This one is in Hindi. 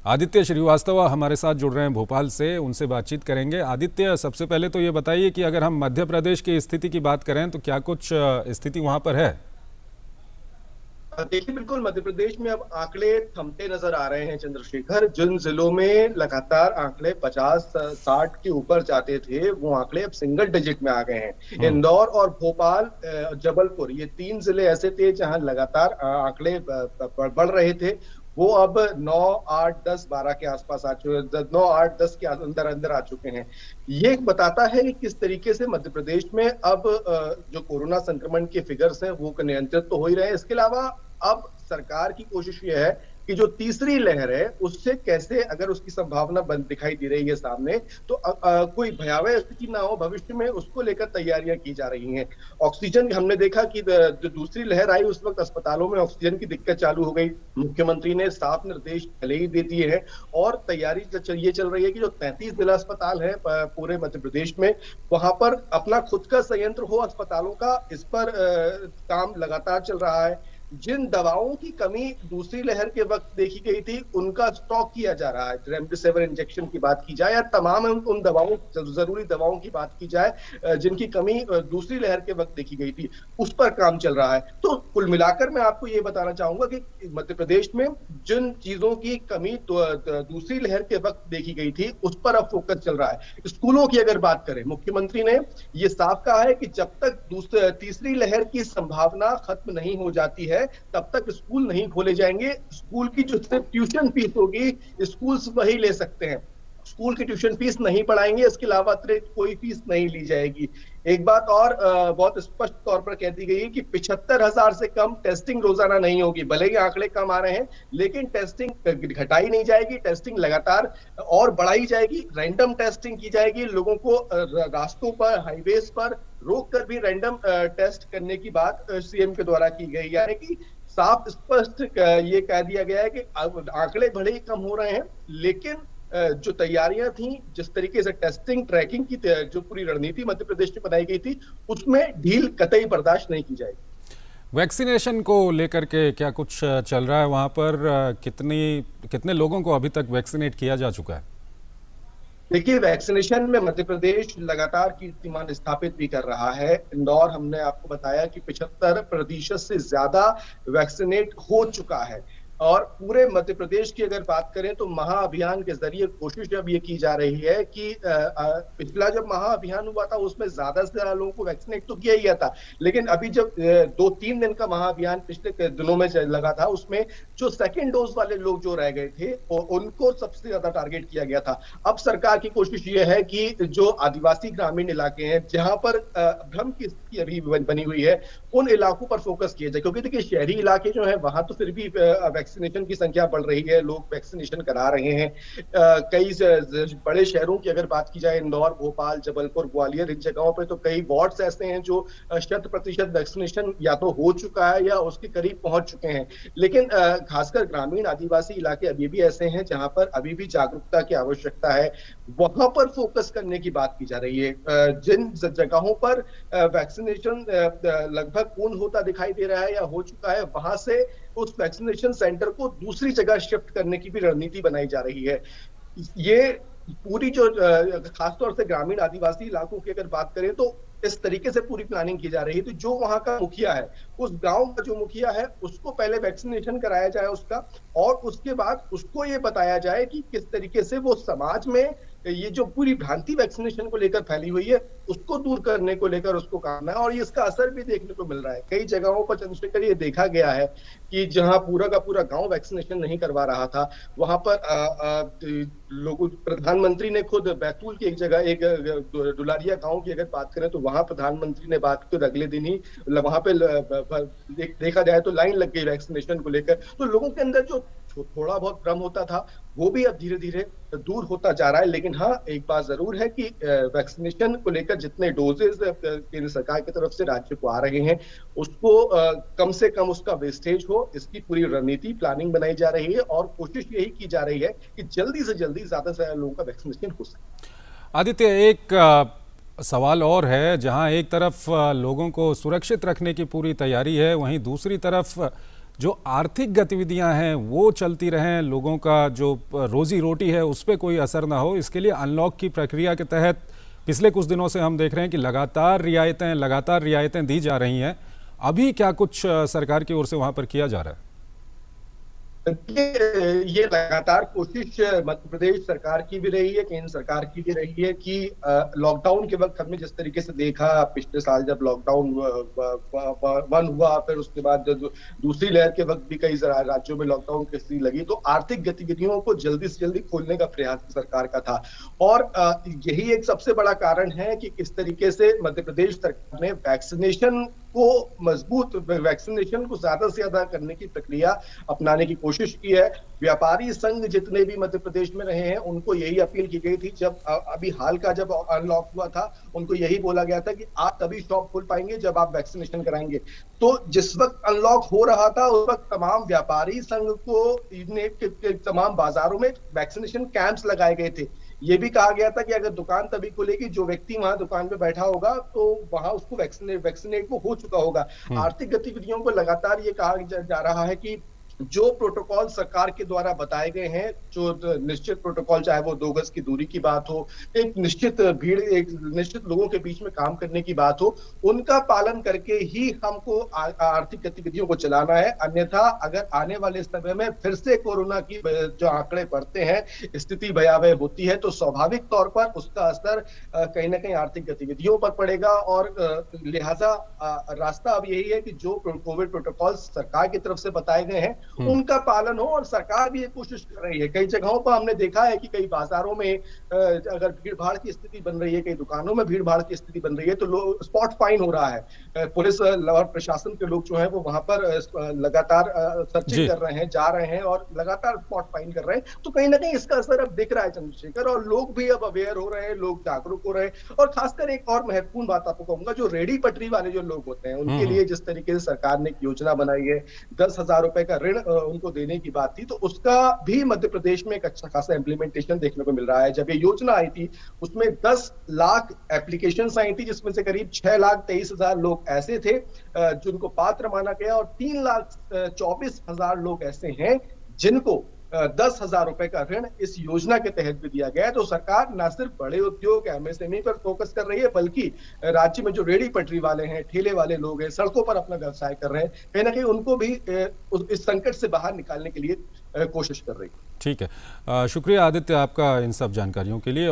आदित्य श्रीवास्तव हमारे साथ जुड़ रहे हैं भोपाल से, उनसे बातचीत करेंगे। आदित्य, सबसे पहले तो ये बताइए कि अगर हम मध्य प्रदेश की स्थिति की बात करें तो क्या कुछ स्थिति वहां पर है? देखिए, बिल्कुल मध्य प्रदेश में अब आंकड़े थमते नजर आ रहे हैं चंद्रशेखर। जिन जिलों में लगातार आंकड़े 50-60 के ऊपर जाते थे, वो आंकड़े अब सिंगल डिजिट में आ गए हैं। हम्म। इंदौर और भोपाल, जबलपुर, ये तीन जिले ऐसे थे जहां लगातार आंकड़े बढ़ रहे थे। वो अब 9, 8, 10, 12 के आसपास आ चुके, 9, 8, 10 के अंदर अंदर आ चुके हैं। ये बताता है कि किस तरीके से मध्य प्रदेश में अब जो कोरोना संक्रमण के फिगर्स हैं वो नियंत्रित तो हो ही रहे हैं। इसके अलावा अब सरकार की कोशिश ये है कि जो तीसरी लहर है उससे कैसे, अगर उसकी संभावना बन दिखाई दे रही है सामने, तो कोई भयावह स्थिति ना हो भविष्य में, उसको लेकर तैयारियां की जा रही हैं। ऑक्सीजन, हमने देखा कि जो दूसरी लहर आई उस वक्त अस्पतालों में ऑक्सीजन की दिक्कत चालू हो गई। मुख्यमंत्री ने साफ निर्देश पहले ही दे दिए हैं और तैयारी ये चल रही है कि जो 33 जिला अस्पताल है पूरे मध्य प्रदेश में, वहां पर अपना खुद का संयंत्र हो अस्पतालों का, इस पर काम लगातार चल रहा है। जिन दवाओं की कमी दूसरी लहर के वक्त देखी गई थी, उनका स्टॉक किया जा रहा है। रेमडेसिविर इंजेक्शन की बात की जाए या तमाम उन दवाओं, जरूरी दवाओं की बात की जाए जिनकी कमी दूसरी लहर के वक्त देखी गई थी, उस पर काम चल रहा है। तो कुल मिलाकर मैं आपको ये बताना चाहूंगा कि मध्य प्रदेश में जिन चीजों की कमी तो दूसरी लहर के वक्त देखी गई थी, उस पर अब फोकस चल रहा है। स्कूलों की अगर बात करें, मुख्यमंत्री ने ये साफ कहा है कि जब तक तीसरी लहर की संभावना खत्म नहीं हो जाती है, तब तक स्कूल नहीं खोले जाएंगे। स्कूल की जो सिर्फ ट्यूशन फीस होगी, स्कूल वही ले सकते हैं। स्कूल की ट्यूशन फीस नहीं पढ़ाएंगे, इसके अलावा अतिरिक्त कोई फीस नहीं ली जाएगी। एक बात और बहुत स्पष्ट तौर पर कह दी गई है कि 75,000 से कम टेस्टिंग रोजाना नहीं होगी। भले ही आंकड़े कम आ रहे हैं, लेकिन टेस्टिंग घटाई नहीं जाएगी, टेस्टिंग लगातार और बढ़ाई जाएगी। रैंडम टेस्टिंग की जाएगी, लोगों को रास्तों पर, हाईवेज पर रोक कर भी रैंडम टेस्ट करने की बात सीएम के द्वारा की गई। यानी कि साफ स्पष्ट ये कह दिया गया है कि आंकड़े भले ही कम हो रहे हैं, लेकिन जो तैयारियां थी, जिस तरीके से टेस्टिंग ट्रैकिंग की जो पूरी रणनीति मध्य प्रदेश में बनाई गई थी, उसमें ढील कतई बर्दाश्त नहीं की जाएगी। वैक्सीनेशन को लेकर के क्या कुछ चल रहा है वहां पर? कितने लोगों को अभी तक वैक्सीनेट किया जा चुका है? देखिए, वैक्सीनेशन में मध्य प्रदेश लगातार कीर्तिमान स्थापित भी कर रहा है। इंदौर, हमने आपको बताया कि 75% से ज्यादा वैक्सीनेट हो चुका है। और पूरे मध्य प्रदेश की अगर बात करें तो महाअभियान के जरिए कोशिश अब ये की जा रही है कि पिछला जब महाअभियान हुआ था उसमें ज्यादा से ज्यादा लोगों को वैक्सीनेट तो किया ही गया था, लेकिन अभी जब 2-3 दिन का महाअभियान पिछले दिनों में लगा था, उसमें जो सेकेंड डोज वाले लोग जो रह गए थे उनको सबसे ज्यादा टारगेट किया गया था। अब सरकार की कोशिश ये है कि जो आदिवासी ग्रामीण इलाके हैं, जहां पर भ्रम की स्थिति अभी बनी हुई है, उन इलाकों पर फोकस किया जाए। क्योंकि देखिए, शहरी इलाके जो है वहां तो फिर भी वैक्सीनेशन की संख्या बढ़ रही है, लोग वैक्सीनेशन करा रहे हैं। कई बड़े शहरों की अगर बात की जाए, इंदौर, भोपाल, जबलपुर, ग्वालियर, इन जगहों पे तो कई वार्ड्स ऐसे हैं जो 100% वैक्सीनेशन या तो हो चुका है या उसके करीब पहुंच चुके हैं। लेकिन खासकर ग्रामीण आदिवासी इलाके अभी भी ऐसे हैं जहां पर अभी भी जागरूकता की आवश्यकता है। वहां पर फोकस करने की बात की जा रही है। जिन जगहों पर वैक्सीनेशन लगभग पूर्ण होता दिखाई दे रहा है या हो चुका है, वहां से उस वैक्सीनेशन सेंटर को दूसरी जगह शिफ्ट करने की भी रणनीति बनाई जा रही है। ये पूरी जो खासतौर से ग्रामीण आदिवासी इलाकों की अगर बात करें तो इस तरीके से पूरी प्लानिंग की जा रही है। तो जो वहां का मुखिया है, उस गांव का जो मुखिया है, उसको पहले वैक्सीनेशन कराया जाए उसका, और उसके बाद उसको ये बताया जाए कि किस तरीके से वो समाज में ये जो पूरी भ्रांति वैक्सीनेशन को लेकर फैली हुई है, उसको दूर करने को लेकर उसको काम है। और ये इसका असर भी देखने को मिल रहा है। कई जगहों पर चंद्रशेखर ये देखा गया है कि जहां पूरा का पूरा गांव वैक्सीनेशन नहीं करवा रहा था, वहां पर लोगों, प्रधानमंत्री ने खुद बैतूल की एक जगह, एक डुलारिया गांव की अगर बात करें तो वहां प्रधानमंत्री ने बात की, अगले दिन ही वहां पे देखा जाए तो लाइन लग गई वैक्सीनेशन को लेकर। तो लोगों के अंदर जो थोड़ा बहुत भ्रम होता था, वो भी अब धीरे धीरे दूर होता जा रहा है। लेकिन हाँ, एक बात जरूर है कि वैक्सीनेशन को लेकर जितने डोजेस केंद्र सरकार की तरफ से राज्य को आ रहे हैं, उसको कम से कम उसका वेस्टेज हो, इसकी पूरी रणनीति प्लानिंग बनाई जा रही है और कोशिश यही की जा रही है कि जल्दी से जल्दी ज्यादा से ज्यादा लोगों का वैक्सीनेशन हो सके। आदित्य, एक सवाल और है। जहां एक तरफ लोगों को सुरक्षित रखने की पूरी तैयारी है, वहीं दूसरी तरफ जो आर्थिक गतिविधियां हैं वो चलती रहें, लोगों का जो रोजी रोटी है उस पर कोई असर ना हो, इसके लिए अनलॉक की प्रक्रिया के तहत पिछले कुछ दिनों से हम देख रहे हैं कि लगातार रियायतें दी जा रही हैं। अभी क्या कुछ सरकार की ओर से वहां पर किया जा रहा है? ये लगातार कोशिश मध्य प्रदेश सरकार की भी रही है, केंद्र सरकार की भी रही है कि लॉकडाउन के वक्त हमने जिस तरीके से देखा पिछले साल जब लॉकडाउन वन हुआ, फिर उसके बाद जब दूसरी लहर के वक्त भी कई राज्यों में लॉकडाउन की स्थिति लगी, तो आर्थिक गतिविधियों को जल्दी से जल्दी खोलने का प्रयास सरकार का था। और यही एक सबसे बड़ा कारण है कि किस तरीके से मध्य प्रदेश सरकार ने वैक्सीनेशन को ज्यादा से ज्यादा करने की प्रक्रिया अपनाने की कोशिश की है। व्यापारी संघ जितने भी मध्य प्रदेश में रहे हैं उनको यही अपील की गई थी, जब अभी हाल का जब अनलॉक हुआ था उनको यही बोला गया था कि आप तभी शॉप खोल पाएंगे जब आप वैक्सीनेशन कराएंगे। तो जिस वक्त अनलॉक हो रहा था उस वक्त तमाम व्यापारी संघ को तमाम बाजारों में वैक्सीनेशन कैंप्स लगाए गए थे। ये भी कहा गया था कि अगर दुकान तभी खुलेगी जो व्यक्ति वहां दुकान पे बैठा होगा तो वहां उसको वैक्सीनेट वो हो चुका होगा। आर्थिक गतिविधियों को लगातार ये कहा जा रहा है कि जो प्रोटोकॉल सरकार के द्वारा बताए गए हैं, जो निश्चित प्रोटोकॉल, चाहे वो 2 गज की दूरी की बात हो, एक निश्चित लोगों के बीच में काम करने की बात हो, उनका पालन करके ही हमको आर्थिक गतिविधियों को चलाना है। अन्यथा अगर आने वाले समय में फिर से कोरोना की जो आंकड़े बढ़ते हैं, स्थिति भयावह होती है, तो स्वाभाविक तौर पर उसका असर कहीं ना कहीं आर्थिक गतिविधियों पर पड़ेगा। और लिहाजा रास्ता अब यही है कि जो कोविड प्रोटोकॉल सरकार की तरफ से बताए गए हैं उनका पालन हो। और सरकार भी ये कोशिश कर रही है। कई जगहों पर हमने देखा है कि कई बाजारों में अगर भीड़ भाड़ की स्थिति बन रही है, कई दुकानों में भीड़ भाड़ की स्थिति बन रही है, तो स्पॉट फाइन हो रहा है। पुलिस और प्रशासन के लोग जो है वो वहां पर लगातार सर्चिंग कर रहे हैं, जा रहे हैं और लगातार स्पॉट फाइन कर रहे हैं। तो कहीं ना कहीं इसका असर अब दिख रहा है चंद्रशेखर, और लोग भी अब अवेयर हो रहे हैं, लोग जागरूक हो रहे हैं। और खासकर एक और महत्वपूर्ण बात आपको कहूंगा, जो रेडी पटरी वाले जो लोग होते हैं उनके लिए जिस तरीके से सरकार ने एक योजना बनाई है, 10,000 रुपए का ऋण उनको देने की बात थी, तो उसका भी मध्य प्रदेश में एक अच्छा खासा इंप्लीमेंटेशन देखने को मिल रहा है। जब ये योजना आई थी उसमें 10 लाख एप्लीकेशंस आई थी, जिसमें से करीब 6,23,000 लोग ऐसे थे जिनको पात्र माना गया, और 3,24,000 लोग ऐसे हैं जिनको 10,000 रुपए का ऋण इस योजना के तहत भी दिया गया है। तो सरकार न सिर्फ बड़े उद्योग एमएसएमई पर फोकस कर रही है, बल्कि राज्य में जो रेडी पटरी वाले हैं, ठेले वाले लोग हैं, सड़कों पर अपना व्यवसाय कर रहे हैं, कहीं ना कहीं उनको भी इस संकट से बाहर निकालने के लिए कोशिश कर रही है। ठीक है, शुक्रिया आदित्य आपका इन सब जानकारियों के लिए।